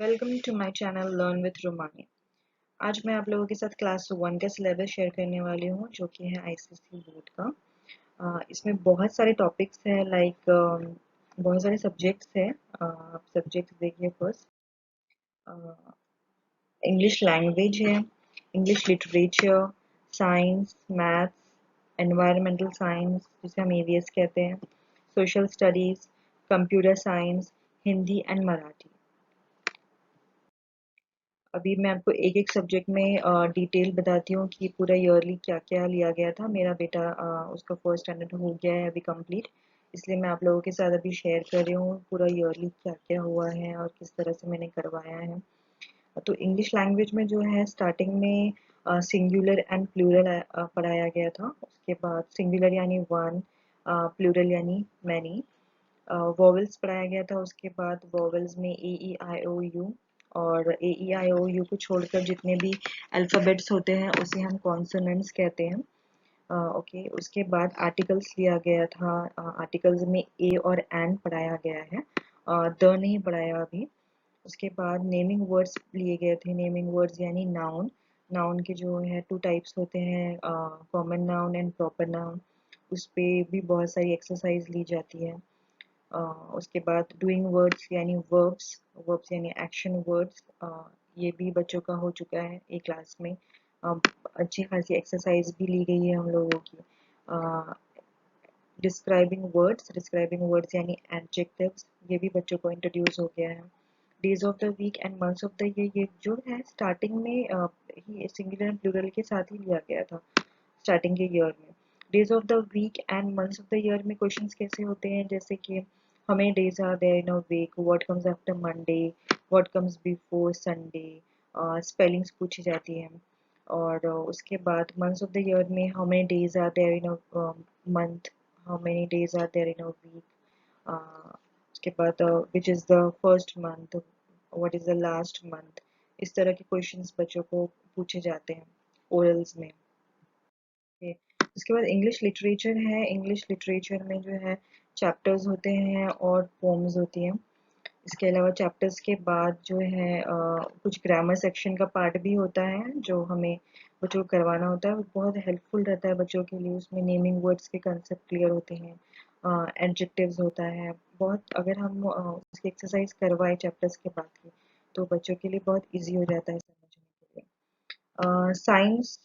Welcome to my channel learn with Romani. आज मैं आप लोगों के साथ क्लास 1 का सिलेबस शेयर करने वाली हूँ जो कि है आईसीएसई बोर्ड का। इसमें बहुत सारे टॉपिक्स हैं बहुत सारे सब्जेक्ट्स हैं। आप सब्जेक्ट्स देखिए। फर्स्ट इंग्लिश लैंग्वेज है, English literature, science, maths, environmental science जिसे हम ईवीएस कहते हैं, social studies, computer science, Hindi and Marathi. अभी मैं आपको एक एक सब्जेक्ट में डिटेल बताती हूँ कि पूरा ईयरली क्या क्या लिया गया था। मेरा बेटा उसका फर्स्ट स्टैंडर्ड हो गया है अभी कंप्लीट, इसलिए मैं आप लोगों के साथ अभी शेयर कर रही हूँ पूरा ईयरली क्या क्या हुआ है और किस तरह से मैंने करवाया है। तो इंग्लिश लैंग्वेज में जो है स्टार्टिंग में सिंगुलर एंड प्लूरल पढ़ाया गया था। उसके बाद सिंगुलर यानी वन, प्लूरल यानी मैनी, वॉवल्स पढ़ाया गया था। उसके बाद वॉवल्स में ए ई आई ओ यू, और ए ई आई ओ यू को छोड़कर जितने भी अल्फ़ाबेट्स होते हैं उसे हम कॉन्सोनेंट्स कहते हैं। ओके, उसके बाद आर्टिकल्स लिया गया था। आर्टिकल्स में ए और एन पढ़ाया गया है, द नहीं पढ़ाया अभी। उसके बाद नेमिंग वर्ड्स लिए गए थे। नेमिंग वर्ड्स यानी नाउन। नाउन के जो है टू टाइप्स होते हैं, common noun and proper noun. उस पे भी बहुत सारी एक्सरसाइज ली जाती है। उसके बाद डूइंग वर्ड्स यानी वर्ब्स, वर्ब्स यानी एक्शन वर्ड्स, ये भी बच्चों का हो चुका है एक क्लास में। अच्छी खासी एक्सरसाइज भी ली गई है हम लोगों की। डिस्क्राइबिंग वर्ड्स यानी एडजेक्टिव्स, ये भी बच्चों को इंट्रोड्यूस हो गया है। Days of the week and months of the year, ये जो है स्टार्टिंग में ही सिंगुलर एंड प्लूरल के साथ ही लिया गया था स्टार्टिंग के ईयर में। Days of the week and months of the year में क्वेश्चंस कैसे होते हैं, जैसे कि how many days are there in a week, what comes after Monday, what comes before Sunday, spellings पूछी जाती हैं। और उसके बाद मंथ्स ऑफ द ईयर में how many days are there in a month, how many days are there in a week, उसके बाद which is the first month, what is the last month. इस तरह के क्वेश्चंस बच्चों को पूछे जाते हैं ओरल्स में। ओके, उसके बाद इंग्लिश लिटरेचर है। इंग्लिश लिटरेचर में जो है चैप्टर्स होते हैं और पोम्स होती हैं। इसके अलावा चैप्टर्स के बाद जो है कुछ ग्रामर सेक्शन का पार्ट भी होता है जो हमें बच्चों को करवाना होता है। वो बहुत हेल्पफुल रहता है बच्चों के लिए। उसमें नेमिंग वर्ड्स के कंसेप्ट क्लियर होते हैं, एडजेक्टिव्स होता है बहुत। अगर हम उसकी एक्सरसाइज करवाए चैप्टर्स के बाद की, तो बच्चों के लिए बहुत ईजी हो जाता है समझने के लिए। साइंस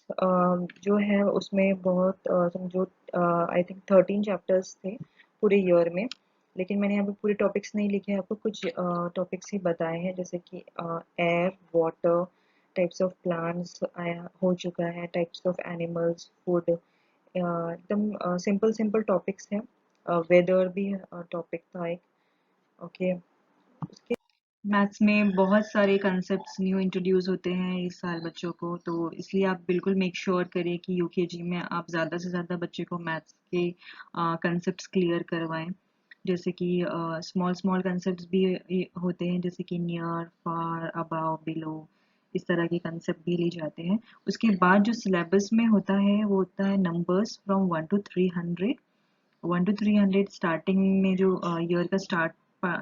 जो है उसमें बहुत समझो आई थिंक 13 चैप्टर्स थे पूरे ईयर में, लेकिन मैंने यहाँ पे पूरे टॉपिक्स नहीं लिखे हैं, आपको कुछ टॉपिक्स ही बताए हैं, जैसे कि air, water, types of plants आया हो चुका है, टाइप्स ऑफ एनिमल्स, फूड, एकदम सिंपल सिंपल टॉपिक्स हैं। वेदर भी टॉपिक था एक। ओके, मैथ्स में बहुत सारे कंसेप्ट्स न्यू इंट्रोड्यूस होते हैं इस साल बच्चों को, तो इसलिए आप बिल्कुल मेक श्योर करें कि यूकेजी में आप ज़्यादा से ज़्यादा बच्चे को मैथ्स के कंसेप्ट्स क्लियर करवाएं। जैसे कि स्मॉल स्मॉल कंसेप्ट्स भी होते हैं, जैसे कि नियर, फार, अबाव, बिलो, इस तरह के कंसेप्ट भी लिए जाते हैं। उसके बाद जो सिलेबस में होता है वो होता है numbers from 1 to 300। 1 to 300 starting में जो ईयर का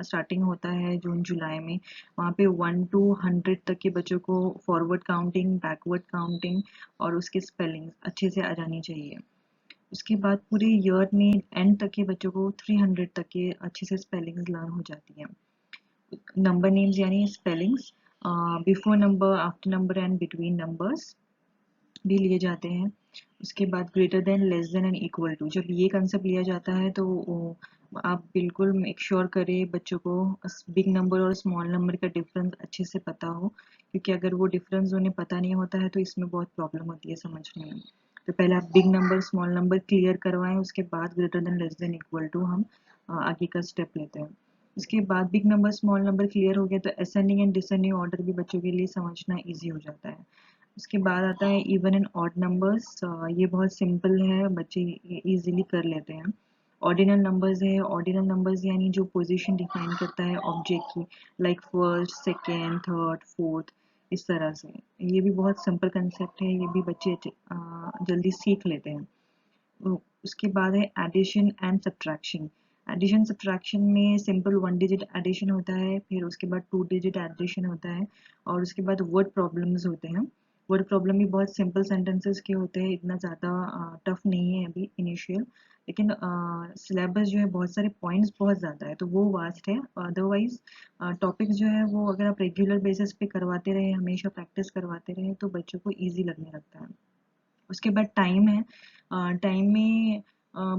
स्टार्टिंग होता है जून जुलाई में, वहाँ पे 1 to 100 तक के बच्चों को फॉरवर्ड काउंटिंग, बैकवर्ड काउंटिंग और उसके स्पेलिंग अच्छे से आ जानी चाहिए। उसके बाद पूरे ईयर में एंड तक के बच्चों को 300 तक के अच्छे से स्पेलिंग्स लर्न हो जाती हैं। नंबर नेम्स यानी spellings, before number, after number and between numbers भी लिए जाते हैं। उसके बाद greater than, less than and equal to, जब ये कंसेप्ट लिया जाता है तो आप बिल्कुल मेक श्योर करें बच्चों को बिग नंबर और स्मॉल नंबर का डिफरेंस अच्छे से पता हो, क्योंकि अगर वो डिफरेंस उन्हें पता नहीं होता है तो इसमें बहुत प्रॉब्लम होती है समझने में। तो पहले आप big number small number clear करवाएं, उसके बाद greater than, less than, equal to हम आगे का स्टेप लेते हैं। उसके बाद big number small number clear हो गया तो असेंडिंग एंड डिसेंडिंग ऑर्डर भी बच्चों के लिए समझना ईजी हो जाता है। उसके बाद आता है इवन एंड ऑड नंबर्स। ये बहुत सिंपल है, बच्चे इजीली कर लेते हैं। ऑर्डिनल नंबर्स है। ऑर्डिनल नंबर्स यानी जो पोजीशन डिफाइन करता है ऑब्जेक्ट की, like first, second, third, fourth, इस तरह से। ये भी बहुत सिंपल कंसेप्ट है, ये भी बच्चे जल्दी सीख लेते हैं। उसके बाद है addition and subtraction. Addition subtraction में सिंपल 1 डिजिट एडिशन होता है, फिर उसके बाद 2 डिजिट एडिशन होता है, और उसके बाद वर्ड प्रॉब्लम्स होते हैं। वर्ड प्रॉब्लम भी बहुत सिंपल सेंटेंसेस के होते हैं, इतना ज़्यादा टफ नहीं है अभी इनिशियल, लेकिन सिलेबस जो है बहुत सारे पॉइंट्स बहुत ज़्यादा है तो वो वास्ट है। अदरवाइज टॉपिक्स जो है वो अगर आप रेगुलर बेसिस पे करवाते रहे, हमेशा प्रैक्टिस करवाते रहे, तो बच्चों को ईजी लगने लगता है। उसके बाद टाइम है। टाइम में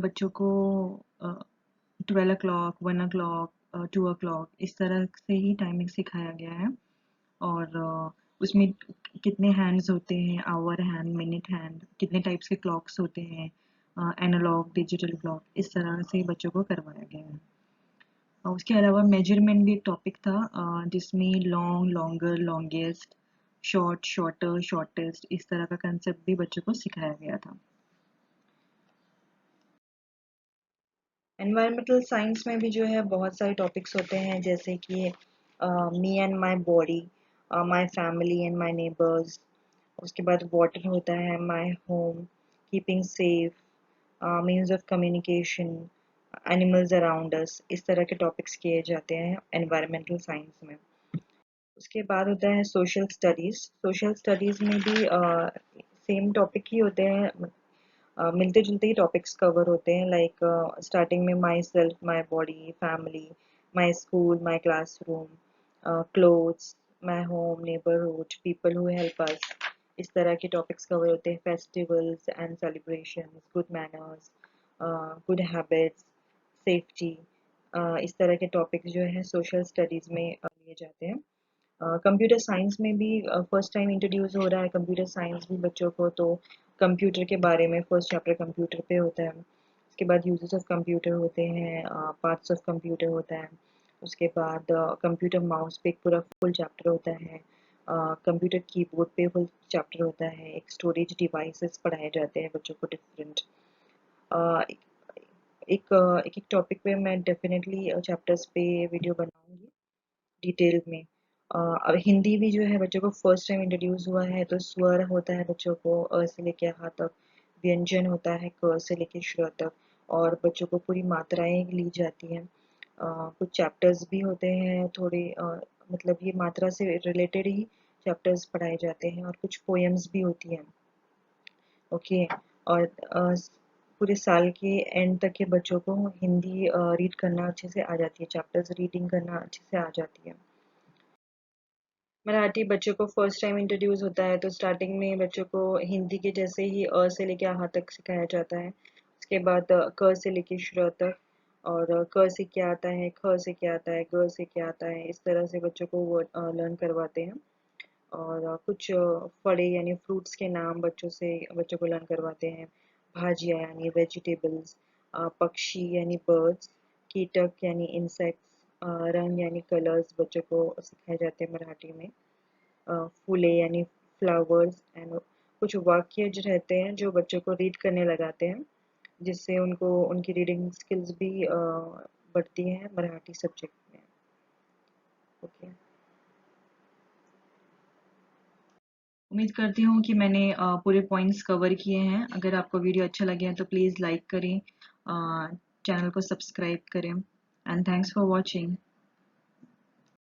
बच्चों को 12 o'clock, 1 o'clock, 2 o'clock इस तरह से ही टाइमिंग सिखाया गया है। और उसमें कितने हैंड्स होते हैं, आवर हैंड, मिनट हैंड, कितने टाइप्स के क्लॉक्स होते हैं, एनालॉग, डिजिटल क्लॉक, इस तरह से बच्चों को करवाया गया है। और उसके अलावा मेजरमेंट भी एक टॉपिक था, जिसमें long, longer, longest, short, shorter, shortest, इस तरह का कंसेप्ट भी बच्चों को सिखाया गया था। एनवायरमेंटल साइंस में भी जो है बहुत सारे टॉपिक्स होते हैं, जैसे कि me and my body, my family and my neighbours. उसके बाद वाटर होता है, my home, keeping safe, means of communication, animals around us, इस तरह के टॉपिक्स किए जाते हैं एनवायरमेंटल साइंस में। उसके बाद होता है सोशल स्टडीज़। सोशल स्टडीज़ में भी सेम टॉपिक ही होते हैं, मिलते जुलते ही टॉपिक्स कवर होते हैं, लाइक स्टार्टिंग में my self, my body, family, my school, my classroom, clothes, my home, neighbourhood, people who help us, इस तरह के टॉपिक्स कवर होते हैं। Festivals and celebrations, good manners, good habits, safety, इस तरह के टॉपिक्स जो है सोशल स्टडीज़ में लिए जाते हैं। कंप्यूटर साइंस में भी फर्स्ट टाइम इंट्रोड्यूस हो रहा है कंप्यूटर साइंस भी बच्चों को, तो कंप्यूटर के बारे में फर्स्ट चैप्टर कंप्यूटर पे होता है। उसके बाद यूजेस ऑफ कंप्यूटर होते हैं, पार्ट्स ऑफ कंप्यूटर होता है। उसके बाद कंप्यूटर माउस पे एक पूरा फुल चैप्टर होता है। कंप्यूटर कीबोर्ड पे फुल चैप्टर होता है। एक स्टोरेज डिवाइसेस पढ़ाए जाते हैं बच्चों को डिफरेंट। एक एक टॉपिक पे मैं डेफिनेटली चैप्टर्स पे वीडियो बनाऊंगी डिटेल में। अब हिंदी भी जो है बच्चों को फर्स्ट टाइम इंट्रोड्यूस हुआ है, तो स्वर होता है बच्चों को अ से लेके आ तक, व्यंजन होता है क से लेके श तक, और बच्चों को पूरी मात्राएं ली जाती हैं। कुछ चैप्टर्स भी होते हैं थोड़े, मतलब ये मात्रा से रिलेटेड ही चैप्टर्स पढ़ाए जाते हैं, और कुछ पोएम्स भी होती हैं। ओके। और पूरे साल के एंड तक के बच्चों को हिंदी रीड करना अच्छे से आ जाती है, चैप्टर्स रीडिंग करना अच्छे से आ जाती है। मराठी बच्चों को फर्स्ट टाइम इंट्रोड्यूस होता है, तो स्टार्टिंग में बच्चों को हिंदी के जैसे ही अ से लेके आहा तक सिखाया जाता है। उसके बाद क से लेके श तक, और क से क्या आता है, ख से क्या आता है, ग से क्या आता है, इस तरह से बच्चों को वर्ड लर्न करवाते हैं। और कुछ फड़े यानी फ्रूट्स के नाम बच्चों को लर्न करवाते हैं। भाजिया यानी वेजिटेबल्स, पक्षी यानी बर्ड्स, कीटक यानी इंसेक्ट्स, रंग यानी कलर्स बच्चों को सिखाए जाते हैं मराठी में। फूले यानी फ्लावर्स, एंड कुछ वाक्य जो रहते हैं जो बच्चों को रीड करने लगाते हैं, जिससे उनको उनकी रीडिंग स्किल्स भी बढ़ती हैं मराठी सब्जेक्ट में। ओके। उम्मीद करती हूँ कि मैंने पूरे पॉइंट्स कवर किए हैं। अगर आपको वीडियो अच्छा लगे है तो प्लीज़ लाइक करें, चैनल को सब्सक्राइब करें, एंड थैंक्स फॉर वॉचिंग।